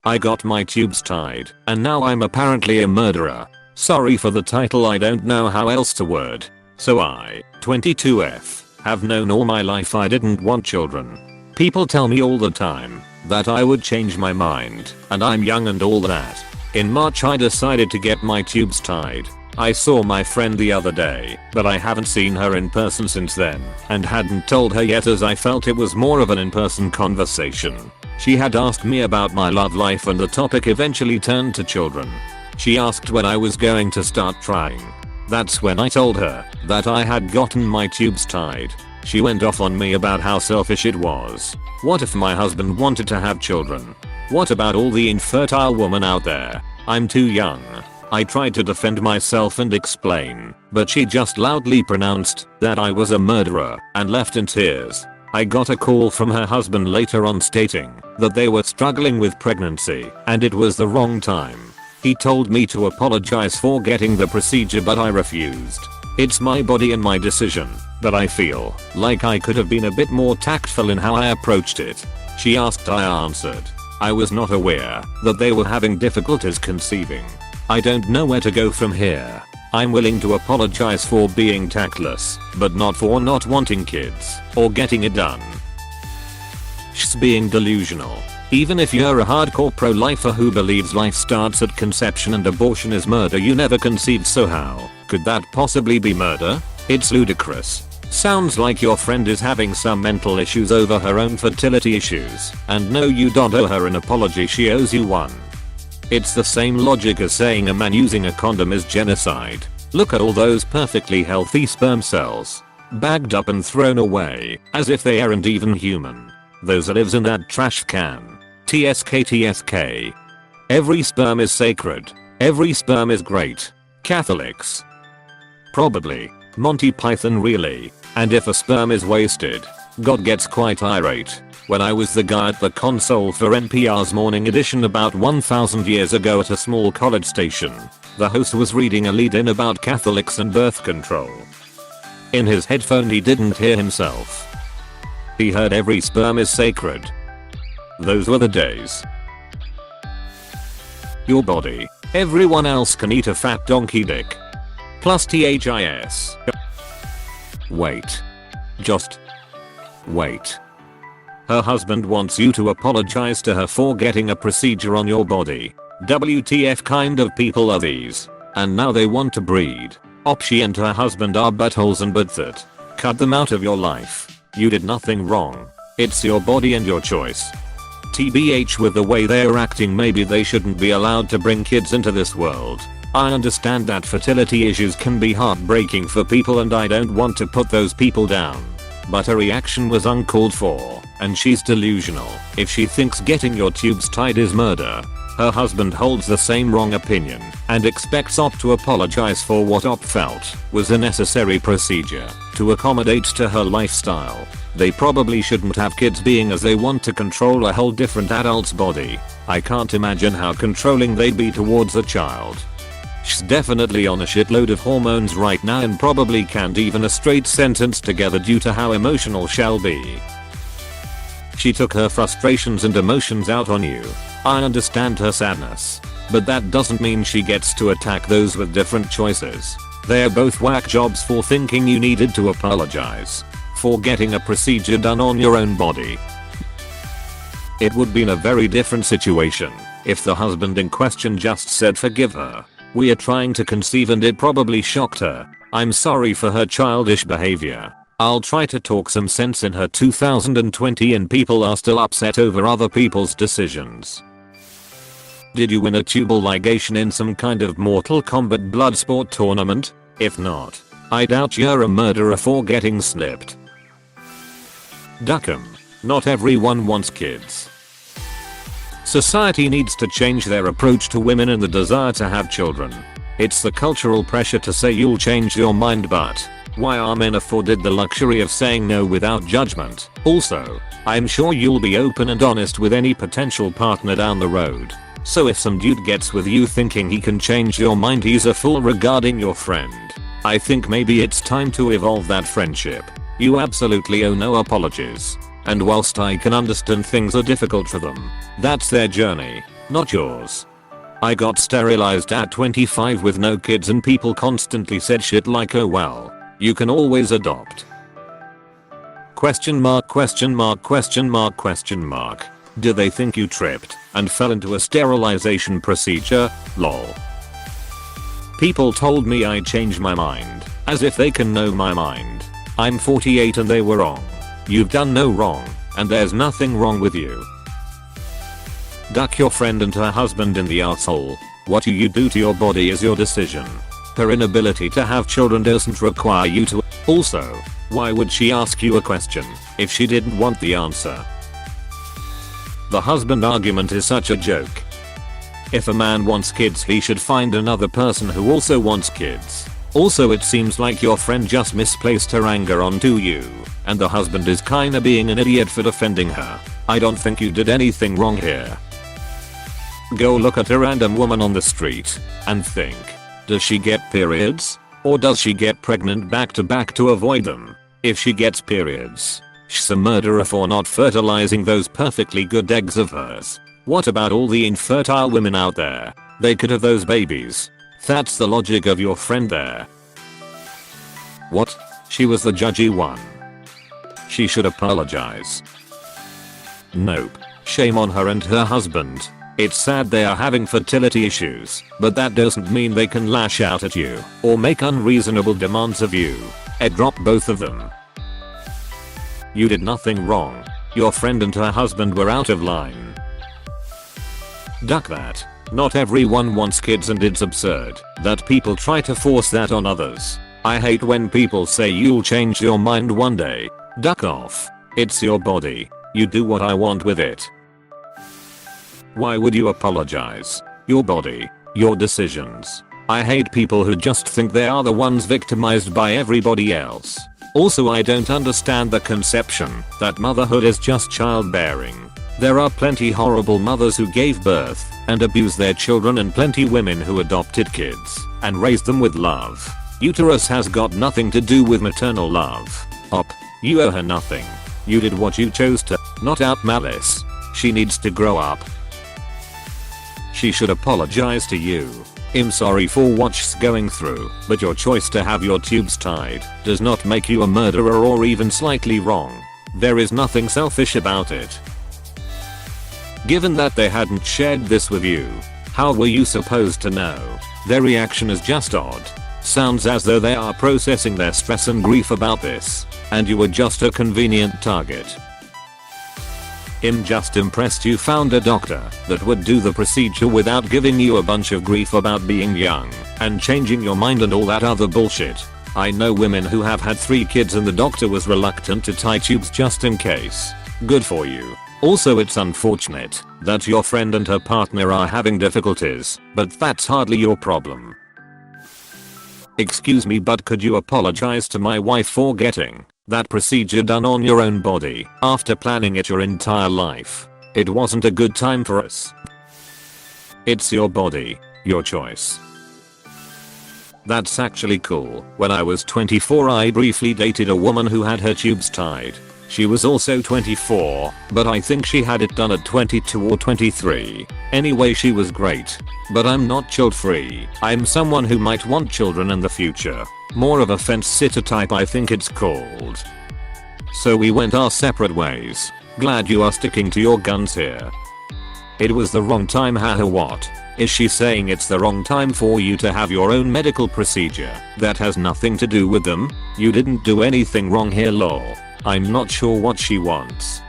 I got my tubes tied, and now I'm apparently a murderer. Sorry for the title, I don't know how else to word. So I, 22F, have known all my life I didn't want children. People tell me all the time that I would change my mind, and I'm young and all that. In March I decided to get my tubes tied. I saw my friend the other day, but I haven't seen her in person since then, and hadn't told her yet as I felt it was more of an in-person conversation. She had asked me about my love life and the topic eventually turned to children. She asked when I was going to start trying. That's when I told her that I had gotten my tubes tied. She went off on me about how selfish it was. What if my husband wanted to have children? What about all the infertile women out there? I'm too young. I tried to defend myself and explain, but she just loudly pronounced that I was a murderer and left in tears. I got a call from her husband later on stating that they were struggling with pregnancy and it was the wrong time. He told me to apologize for getting the procedure, but I refused. It's my body and my decision, but I feel like I could have been a bit more tactful in how I approached it. She asked, I answered. I was not aware that they were having difficulties conceiving. I don't know where to go from here. I'm willing to apologize for being tactless, but not for not wanting kids or getting it done. She's being delusional. Even if you're a hardcore pro-lifer who believes life starts at conception and abortion is murder, you never conceived, so how could that possibly be murder? It's ludicrous. Sounds like your friend is having some mental issues over her own fertility issues, and no, you don't owe her an apology, she owes you one. It's the same logic as saying a man using a condom is genocide. Look at all those perfectly healthy sperm cells, bagged up and thrown away, as if they aren't even human. Those lives in that trash can. TSK. Every sperm is sacred. Every sperm is great. Catholics. Probably. Monty Python really. And if a sperm is wasted, God gets quite irate. When I was the guy at the console for NPR's Morning Edition about 1000 years ago at a small college station, the host was reading a lead-in about Catholics and birth control. In his headphone he didn't hear himself. He heard every sperm is sacred. Those were the days. Your body. Everyone else can eat a fat donkey dick. Plus THIS. Wait. Just wait. Her husband wants you to apologize to her for getting a procedure on your body. WTF kind of people are these? And now they want to breed. She and her husband are buttholes and but that. Cut them out of your life. You did nothing wrong. It's your body and your choice. TBH with the way they're acting, maybe they shouldn't be allowed to bring kids into this world. I understand that fertility issues can be heartbreaking for people and I don't want to put those people down. But her reaction was uncalled for, and she's delusional if she thinks getting your tubes tied is murder. Her husband holds the same wrong opinion and expects OP to apologize for what OP felt was a necessary procedure to accommodate to her lifestyle. They probably shouldn't have kids, being as they want to control a whole different adult's body. I can't imagine how controlling they'd be towards a child. She's definitely on a shitload of hormones right now and probably can't even a straight sentence together due to how emotional she'll be. She took her frustrations and emotions out on you. I understand her sadness, but that doesn't mean she gets to attack those with different choices. They're both whack jobs for thinking you needed to apologize for getting a procedure done on your own body. It would be in a very different situation if the husband in question just said forgive her. We are trying to conceive, and it probably shocked her. I'm sorry for her childish behavior. I'll try to talk some sense in her 2020 and people are still upset over other people's decisions. Did you win a tubal ligation in some kind of Mortal Kombat blood sport tournament? If not, I doubt you're a murderer for getting snipped. Duck 'em. Not everyone wants kids. Society needs to change their approach to women and the desire to have children. It's the cultural pressure to say you'll change your mind, but why are men afforded the luxury of saying no without judgment? Also, I'm sure you'll be open and honest with any potential partner down the road. So if some dude gets with you thinking he can change your mind, he's a fool regarding your friend. I think maybe it's time to evolve that friendship. You absolutely owe no apologies. And whilst I can understand things are difficult for them, that's their journey. not yours. I got sterilized at 25 with no kids and people constantly said shit like, oh well, you can always adopt. Question mark, question mark, question mark, question mark. Do they think you tripped and fell into a sterilization procedure? Lol. People told me I'd change my mind, as if they can know my mind. I'm 48 and they were wrong. You've done no wrong, and there's nothing wrong with you. Duck your friend and her husband in the arsehole. What you do to your body is your decision. Her inability to have children doesn't require you to. Also, why would she ask you a question if she didn't want the answer? The husband argument is such a joke. If a man wants kids, he should find another person who also wants kids. Also, it seems like your friend just misplaced her anger onto you, and the husband is kinda being an idiot for defending her. I don't think you did anything wrong here. Go look at a random woman on the street and think, does she get periods? Or does she get pregnant back to back to avoid them? If she gets periods, she's a murderer for not fertilizing those perfectly good eggs of hers. What about all the infertile women out there? They could have those babies. That's the logic of your friend there. What? She was the judgy one. She should apologize. Nope. Shame on her and her husband. It's sad they are having fertility issues, but that doesn't mean they can lash out at you or make unreasonable demands of you. Drop both of them. You did nothing wrong. Your friend and her husband were out of line. Duck that. Not everyone wants kids and it's absurd that people try to force that on others. I hate when people say you'll change your mind one day. Duck off. It's your body. You do what I want with it. Why would you apologize? Your body. Your decisions. I hate people who just think they are the ones victimized by everybody else. Also, I don't understand the conception that motherhood is just childbearing. There are plenty horrible mothers who gave birth and abused their children and plenty women who adopted kids and raised them with love. Uterus has got nothing to do with maternal love. You owe her nothing. You did what you chose to, not out malice. She needs to grow up. She should apologize to you. I'm sorry for what she's going through, but your choice to have your tubes tied does not make you a murderer or even slightly wrong. There is nothing selfish about it. Given that they hadn't shared this with you, how were you supposed to know? Their reaction is just odd. Sounds as though they are processing their stress and grief about this, and you were just a convenient target. I'm just impressed you found a doctor that would do the procedure without giving you a bunch of grief about being young and changing your mind and all that other bullshit. I know women who have had 3 kids and the doctor was reluctant to tie tubes just in case. Good for you. Also, it's unfortunate that your friend and her partner are having difficulties, but that's hardly your problem. Excuse me, but could you apologize to my wife for getting that procedure done on your own body after planning it your entire life? It wasn't a good time for us. It's your body, your choice. That's actually cool. When I was 24, I briefly dated a woman who had her tubes tied. She was also 24, but I think she had it done at 22 or 23. Anyway, she was great. But I'm not child free. I'm someone who might want children in the future. More of a fence sitter type, I think it's called. So we went our separate ways. Glad you are sticking to your guns here. It was the wrong time, haha. What? Is she saying it's the wrong time for you to have your own medical procedure that has nothing to do with them? You didn't do anything wrong here, lol. I'm not sure what she wants.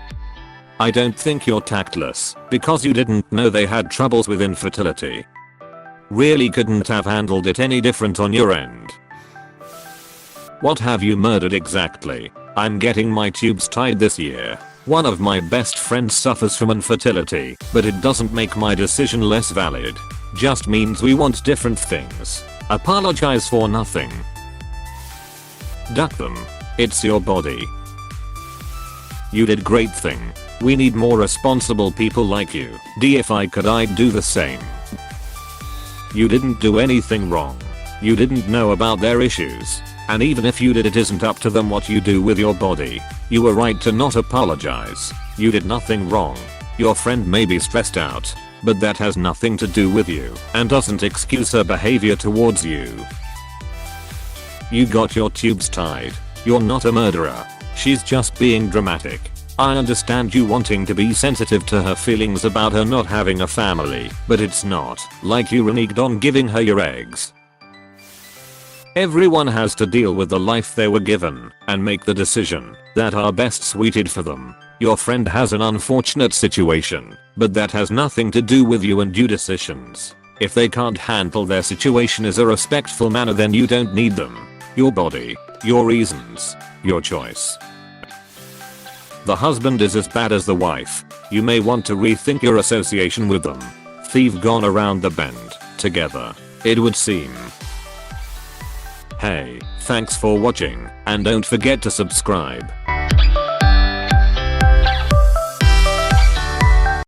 I don't think you're tactless because you didn't know they had troubles with infertility. Really couldn't have handled it any different on your end. What have you murdered exactly? I'm getting my tubes tied this year. One of my best friends suffers from infertility, but it doesn't make my decision less valid. Just means we want different things. Apologize for nothing. Duck them. It's your body. You did great thing. We need more responsible people like you. If I could, I'd do the same. You didn't do anything wrong. You didn't know about their issues. And even if you did, it isn't up to them what you do with your body. You were right to not apologize. You did nothing wrong. Your friend may be stressed out, but that has nothing to do with you and doesn't excuse her behavior towards you. You got your tubes tied. You're not a murderer. She's just being dramatic. I understand you wanting to be sensitive to her feelings about her not having a family, but it's not like you reneged on giving her your eggs. Everyone has to deal with the life they were given and make the decision that are best suited for them. Your friend has an unfortunate situation, but that has nothing to do with you and your decisions. If they can't handle their situation in a respectful manner, then you don't need them. Your body, your reasons, your choice. The husband is as bad as the wife. You may want to rethink your association with them. They've gone around the bend together, it would seem. Hey, thanks for watching, and don't forget to subscribe.